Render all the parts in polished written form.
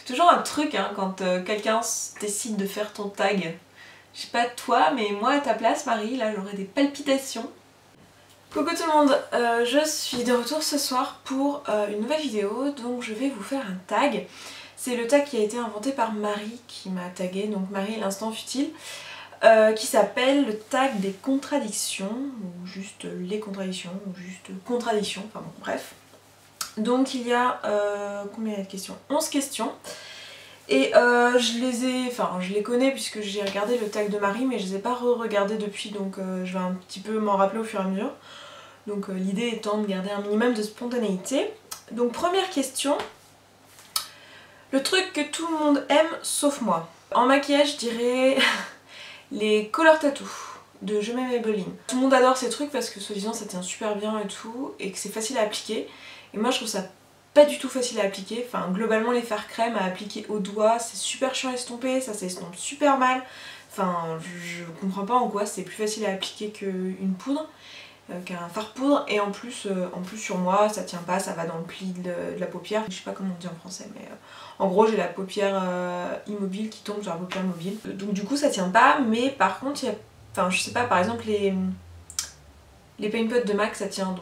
C'est toujours un truc hein, quand quelqu'un décide de faire ton tag. Je sais pas toi, mais moi à ta place Marie, là j'aurais des palpitations. Coucou tout le monde, je suis de retour ce soir pour une nouvelle vidéo, donc je vais vous faire un tag. C'est le tag qui a été inventé par Marie qui m'a tagué, donc Marie l'instant futile, qui s'appelle le tag des contradictions, ou juste les contradictions, ou juste contradictions, enfin bon bref. Donc il y a combien de questions? 11 questions. Et je les connais puisque j'ai regardé le tag de Marie, mais je les ai pas re-regardés depuis, donc je vais un petit peu m'en rappeler au fur et à mesure. Donc l'idée étant de garder un minimum de spontanéité. Donc première question, le truc que tout le monde aime sauf moi. En maquillage je dirais les color tattoos de Je m'aime Maybelline. Tout le monde adore ces trucs parce que soi-disant ça tient super bien et tout, et que c'est facile à appliquer. Et moi je trouve ça pas du tout facile à appliquer. Enfin globalement les fards crème à appliquer au doigt c'est super chiant à estomper, ça s'estompe super mal. Enfin je comprends pas en quoi c'est plus facile à appliquer qu'une poudre. Qu'un fard poudre, et en plus sur moi ça tient pas, ça va dans le pli de la paupière, je sais pas comment on dit en français, mais en gros j'ai la paupière immobile qui tombe sur la paupière mobile, donc du coup ça tient pas. Mais par contre il y a, enfin je sais pas, par exemple les paint pots de MAC ça tient,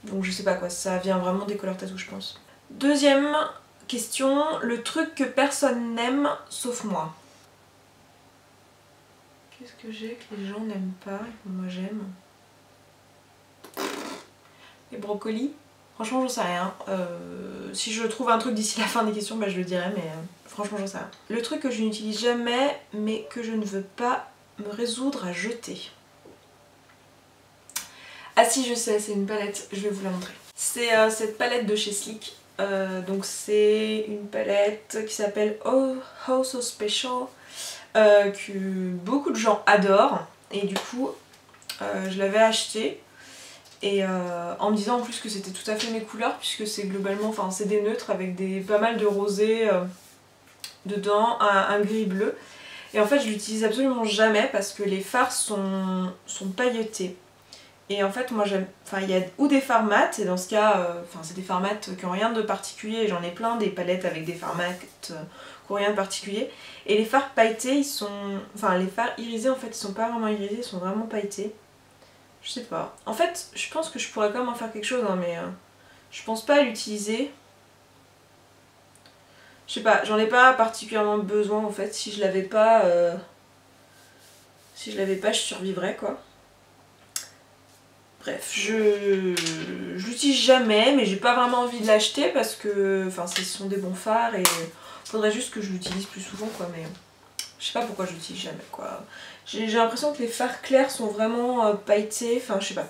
donc je sais pas quoi, ça vient vraiment des color tattoos je pense. Deuxième question, le truc que personne n'aime sauf moi. Qu'est-ce que j'ai que les gens n'aiment pas et que moi j'aime? Les brocolis, franchement j'en sais rien. Si je trouve un truc d'ici la fin des questions, bah, je le dirai, mais franchement j'en sais rien. Le truc que je n'utilise jamais mais que je ne veux pas me résoudre à jeter. Ah si je sais, c'est une palette, je vais vous la montrer. C'est cette palette de chez Sleek. Donc c'est une palette qui s'appelle Oh So Special, que beaucoup de gens adorent, et du coup je l'avais achetée. Et en me disant en plus que c'était tout à fait mes couleurs, puisque c'est globalement, enfin c'est des neutres avec pas mal de rosé dedans, un gris bleu. Et en fait je l'utilise absolument jamais parce que les fards sont pailletés. Et en fait moi j'aime, enfin il y a ou des fards mat, et dans ce cas, c'est des fards mat qui n'ont rien de particulier, j'en ai plein des palettes avec des fards mat qui n'ont rien de particulier. Et les fards pailletés ils sont, enfin les fards irisés en fait ils sont pas vraiment irisés, ils sont vraiment pailletés. Je sais pas. En fait, je pense que je pourrais quand même en faire quelque chose, hein, mais je pense pas à l'utiliser. Je sais pas, j'en ai pas particulièrement besoin en fait. Si je l'avais pas, je survivrais quoi. Bref, je l'utilise jamais, mais j'ai pas vraiment envie de l'acheter parce que, enfin, ce sont des bons fards et faudrait juste que je l'utilise plus souvent quoi, mais je sais pas pourquoi je l'utilise jamais quoi. J'ai l'impression que les fards clairs sont vraiment pailletés, enfin je sais pas.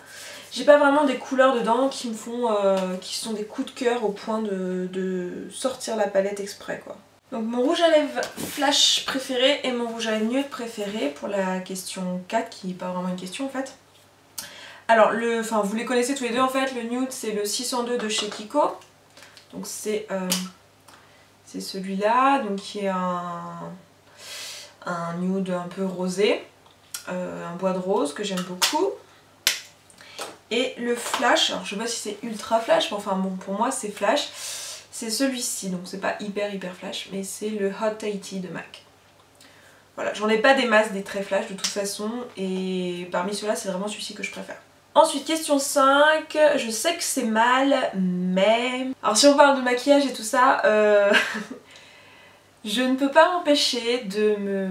J'ai pas vraiment des couleurs dedans qui me font, qui sont des coups de cœur au point de sortir la palette exprès quoi. Donc mon rouge à lèvres flash préféré et mon rouge à lèvres nude préféré pour la question 4 qui n'est pas vraiment une question en fait. Alors vous les connaissez tous les deux en fait, le nude c'est le 602 de chez Kiko. Donc c'est celui-là, donc qui est un nude un peu rosé, un bois de rose que j'aime beaucoup. Et le flash, alors je sais pas si c'est ultra flash, mais enfin bon pour moi c'est flash, c'est celui-ci, donc c'est pas hyper flash, mais c'est le Hot 80 de MAC. Voilà, j'en ai pas des masses des très flash de toute façon, et parmi ceux-là c'est vraiment celui-ci que je préfère. Ensuite question 5, je sais que c'est mal, mais... Alors si on parle de maquillage et tout ça, je ne peux pas m'empêcher de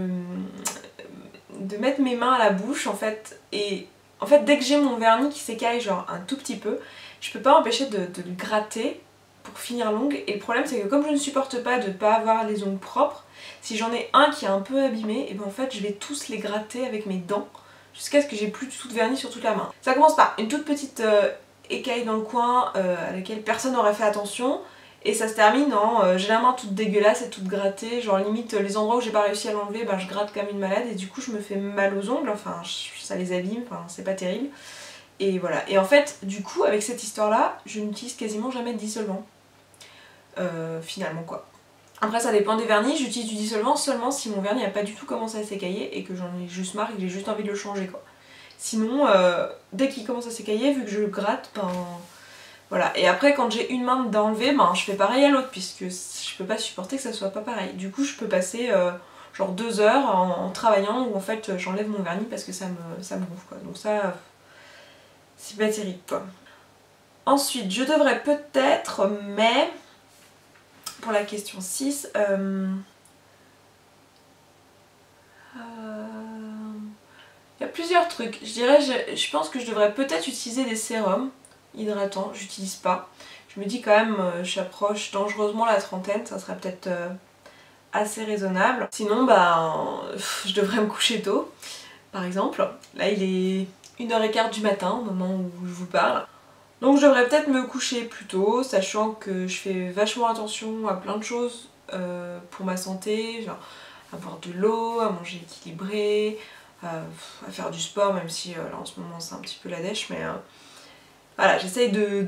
mettre mes mains à la bouche en fait, et en fait dès que j'ai mon vernis qui s'écaille genre un tout petit peu, je peux pas m'empêcher de le gratter pour finir l'ongle. Et le problème c'est que comme je ne supporte pas de pas avoir les ongles propres, si j'en ai un qui est un peu abîmé, et ben en fait je vais tous les gratter avec mes dents jusqu'à ce que j'ai plus du tout de vernis sur toute la main. Ça commence par une toute petite écaille dans le coin à laquelle personne n'aurait fait attention. Et ça se termine en j'ai la main toute dégueulasse et toute grattée, genre limite les endroits où j'ai pas réussi à l'enlever, ben je gratte comme une malade et du coup je me fais mal aux ongles, enfin ça les abîme, enfin c'est pas terrible. Et voilà, et en fait du coup avec cette histoire là, je n'utilise quasiment jamais de dissolvant, finalement quoi. Après ça dépend des vernis, j'utilise du dissolvant seulement si mon vernis a pas du tout commencé à s'écailler et que j'en ai juste marre et que j'ai juste envie de le changer quoi. Sinon, dès qu'il commence à s'écailler, vu que je le gratte, ben... Voilà, et après quand j'ai une main d'enlever, ben je fais pareil à l'autre puisque je je peux pas supporter que ça soit pas pareil. Du coup je peux passer genre 2 heures en travaillant où en fait j'enlève mon vernis parce que ça me gonfle quoi. Donc ça c'est pas terrible quoi. Ensuite je devrais peut-être, mais pour la question 6, il y a plusieurs trucs. Je dirais, je pense que je devrais peut-être utiliser des sérums hydratants. J'utilise pas. Je me dis quand même, j'approche dangereusement la trentaine, ça serait peut-être assez raisonnable. Sinon, bah, je devrais me coucher tôt, par exemple. Là, il est 1h15 du matin, au moment où je vous parle. Donc je devrais peut-être me coucher plus tôt, sachant que je fais vachement attention à plein de choses pour ma santé, genre à boire de l'eau, à manger équilibré, à faire du sport, même si là en ce moment c'est un petit peu la dèche, mais voilà, j'essaye de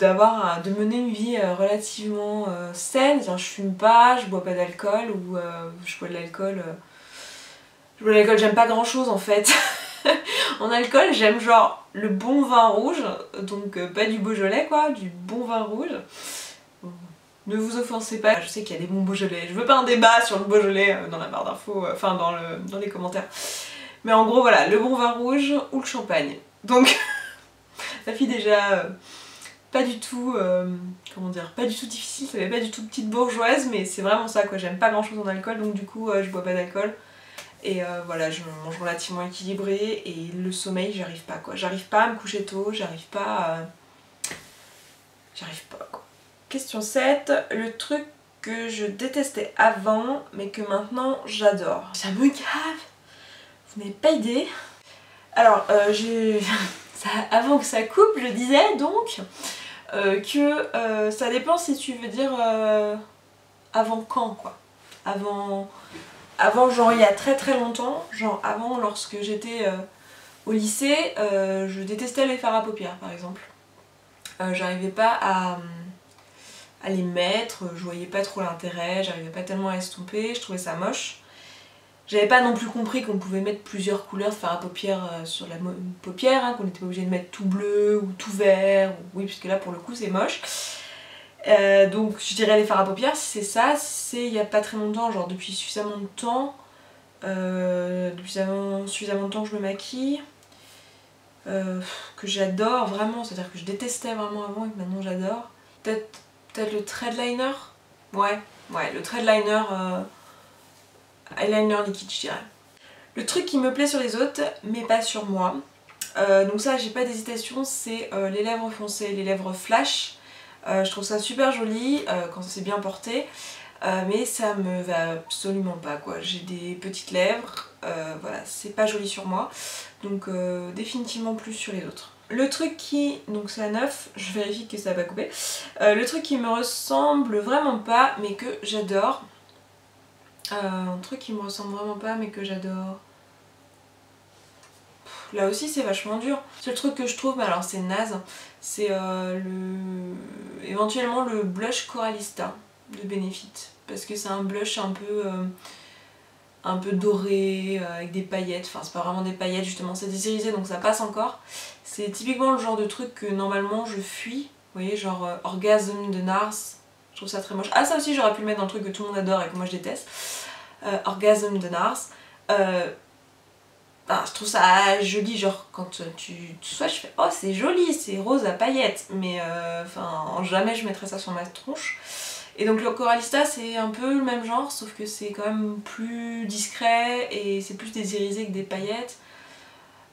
mener une vie relativement saine, c'est-à-dire je fume pas, je bois pas d'alcool, ou je bois de l'alcool, j'aime pas grand chose en fait. En alcool j'aime genre le bon vin rouge, donc pas du Beaujolais quoi, du bon vin rouge. Ne vous offensez pas, je sais qu'il y a des bons Beaujolais, je veux pas un débat sur le Beaujolais dans la barre d'infos, enfin dans les commentaires. Mais en gros voilà, le bon vin rouge ou le champagne. Donc ça fait déjà pas du tout, comment dire, pas du tout difficile, ça fait pas du tout petite bourgeoise, mais c'est vraiment ça quoi, j'aime pas grand chose en alcool, donc du coup je bois pas d'alcool. Et voilà, je mange relativement équilibré et le sommeil, j'arrive pas quoi. J'arrive pas à me coucher tôt, j'arrive pas quoi. Question 7, le truc que je détestais avant mais que maintenant j'adore. Ça me gave, vous n'avez pas idée. Alors avant que ça coupe, je disais donc que ça dépend si tu veux dire avant quand quoi. Avant genre il y a très très longtemps, genre avant lorsque j'étais au lycée, je détestais les fards à paupières par exemple. J'arrivais pas à les mettre, je voyais pas trop l'intérêt, j'arrivais pas tellement à estomper, je trouvais ça moche. J'avais pas non plus compris qu'on pouvait mettre plusieurs couleurs de fard à paupières sur la paupière, hein, qu'on était pas obligé de mettre tout bleu ou tout vert, ou... oui puisque là pour le coup c'est moche. Donc je dirais les fards à paupières si c'est ça, si c'est il y a pas très longtemps, genre depuis suffisamment de temps, suffisamment de temps que je me maquille, que j'adore vraiment, c'est-à-dire que je détestais vraiment avant et que maintenant j'adore. Peut-être le thread liner, ouais le thread liner, eyeliner liquide je dirais. Le truc qui me plaît sur les autres mais pas sur moi, donc ça j'ai pas d'hésitation, c'est les lèvres foncées, les lèvres flash. Je trouve ça super joli quand c'est bien porté, mais ça me va absolument pas quoi. J'ai des petites lèvres, voilà, c'est pas joli sur moi, donc définitivement plus sur les autres. Le truc qui, donc c'est à 9, je vérifie que ça va pas couper, le truc qui me ressemble vraiment pas mais que j'adore, un truc qui me ressemble vraiment pas mais que j'adore... Là aussi c'est vachement dur. C'est le truc que je trouve, mais alors c'est naze, c'est éventuellement le blush Coralista de Benefit. Parce que c'est un blush un peu doré, avec des paillettes. Enfin c'est pas vraiment des paillettes justement, c'est des irisés donc ça passe encore. C'est typiquement le genre de truc que normalement je fuis. Vous voyez, genre Orgasm de Nars, je trouve ça très moche. Ah ça aussi j'aurais pu le mettre dans le truc que tout le monde adore et que moi je déteste. Orgasm de Nars. Je trouve ça joli, genre quand tu soit je fais oh c'est joli, c'est rose à paillettes, mais enfin jamais je mettrais ça sur ma tronche. Et donc le Coralista c'est un peu le même genre, sauf que c'est quand même plus discret et c'est plus des irisés que des paillettes.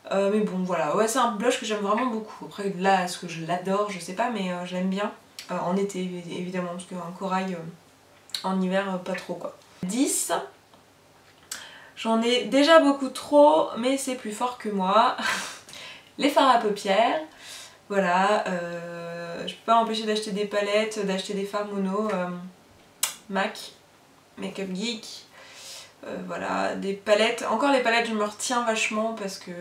Mais bon voilà, ouais c'est un blush que j'aime vraiment beaucoup. Après là est-ce que je l'adore, je sais pas, mais je l'aime bien. En été évidemment, parce qu'un corail en hiver pas trop quoi. 10. J'en ai déjà beaucoup trop, mais c'est plus fort que moi. Les fards à paupières, voilà, je peux pas m'empêcher d'acheter des palettes, d'acheter des fards mono, MAC, Makeup Geek, voilà, des palettes. Encore les palettes je me retiens vachement parce que,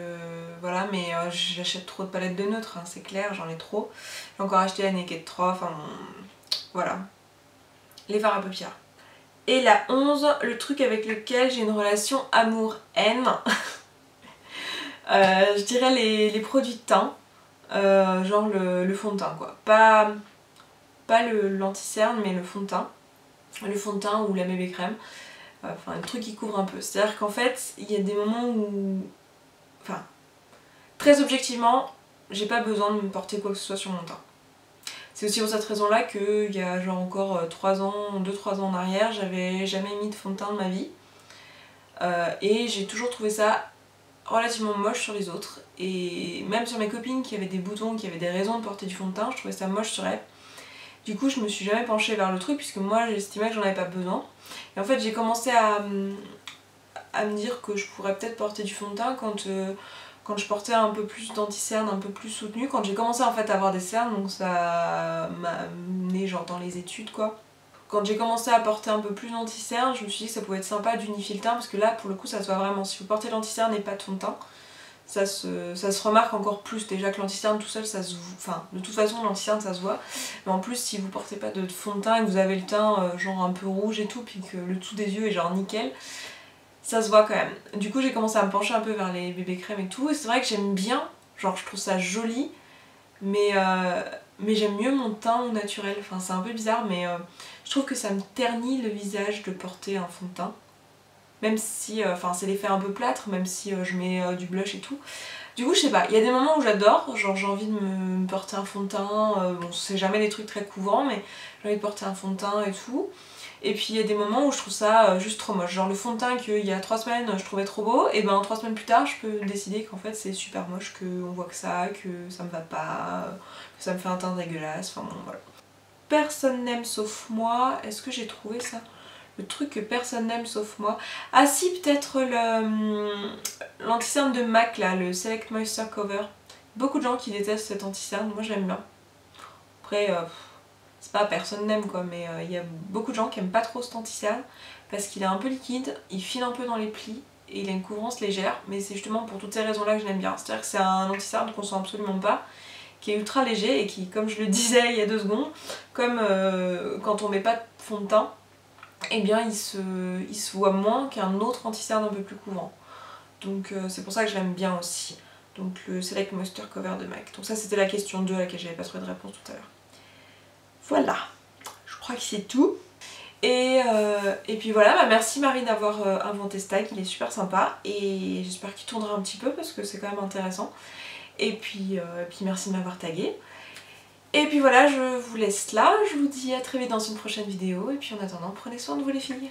voilà, mais j'achète trop de palettes de neutre, hein, c'est clair, j'en ai trop. J'ai encore acheté la Naked 3, enfin, voilà, les fards à paupières. Et la 11, le truc avec lequel j'ai une relation amour-haine, je dirais les produits de teint, genre le fond de teint quoi. Pas l'anti-cerne mais le fond de teint. le fond de teint ou la bébé crème. Enfin, le truc qui couvre un peu. C'est-à-dire qu'en fait, il y a des moments où... Enfin, très objectivement, j'ai pas besoin de me porter quoi que ce soit sur mon teint. C'est aussi pour cette raison-là qu'il y a genre encore 2-3 ans en arrière, j'avais jamais mis de fond de teint de ma vie. Et j'ai toujours trouvé ça relativement moche sur les autres. Et même sur mes copines qui avaient des boutons, qui avaient des raisons de porter du fond de teint, je trouvais ça moche sur elles. Du coup, je me suis jamais penchée vers le truc puisque moi j'estimais que j'en avais pas besoin. Et en fait, j'ai commencé à me dire que je pourrais peut-être porter du fond de teint quand je portais un peu plus d'anti-cerne, un peu plus soutenu. Quand j'ai commencé en fait à avoir des cernes, donc ça m'a amené genre dans les études quoi. Quand j'ai commencé à porter un peu plus d'anti-cerne, je me suis dit que ça pouvait être sympa d'unifier le teint parce que là pour le coup ça se voit vraiment. Si vous portez de l'anti-cerne et pas de fond de teint, ça se remarque encore plus. Déjà que l'anti-cerne tout seul, ça se... Enfin, de toute façon l'anti-cerne ça se voit. Mais en plus si vous portez pas de fond de teint et que vous avez le teint genre un peu rouge et tout, puis que le dessous des yeux est genre nickel, ça se voit quand même. Du coup j'ai commencé à me pencher un peu vers les bébés crèmes et tout. Et c'est vrai que j'aime bien, genre je trouve ça joli, mais j'aime mieux mon teint au naturel. Enfin c'est un peu bizarre, mais je trouve que ça me ternit le visage de porter un fond de teint. Même si, enfin c'est l'effet un peu plâtre, même si je mets du blush et tout. Du coup je sais pas, il y a des moments où j'adore, genre j'ai envie de me porter un fond de teint, bon c'est jamais des trucs très couvrants mais j'ai envie de porter un fond de teint et tout. Et puis il y a des moments où je trouve ça juste trop moche, genre le fond de teint qu'il y a 3 semaines je trouvais trop beau, et ben 3 semaines plus tard je peux décider qu'en fait c'est super moche, qu'on voit que ça me va pas, que ça me fait un teint dégueulasse, enfin bon voilà. Personne n'aime sauf moi, est-ce que j'ai trouvé ça ? Le truc que personne n'aime sauf moi. Ah si, peut-être l'anti-cerne de MAC là, le Select Moisture Cover. Beaucoup de gens qui détestent cet anti-cerne, moi je l'aime bien. Après, c'est pas personne n'aime quoi, mais il y a beaucoup de gens qui aiment pas trop cet anti-cerne parce qu'il est un peu liquide, il file un peu dans les plis et il a une couvrance légère, mais c'est justement pour toutes ces raisons là que je l'aime bien. C'est-à-dire que c'est un anti-cerne qu'on sent absolument pas, qui est ultra léger et qui, comme je le disais il y a 2 secondes, comme quand on met pas de fond de teint, eh bien il se voit moins qu'un autre anti-cerne un peu plus couvrant. Donc c'est pour ça que je l'aime bien aussi. Donc le Select Moisture Cover de MAC. Donc ça c'était la question 2 à laquelle j'avais pas trouvé de réponse tout à l'heure. Voilà, je crois que c'est tout. Et puis voilà, bah merci Marie d'avoir inventé ce tag, il est super sympa et j'espère qu'il tournera un petit peu parce que c'est quand même intéressant. Et puis merci de m'avoir tagué. Et puis voilà, je vous laisse là, je vous dis à très vite dans une prochaine vidéo, et puis en attendant, prenez soin de vous les filles.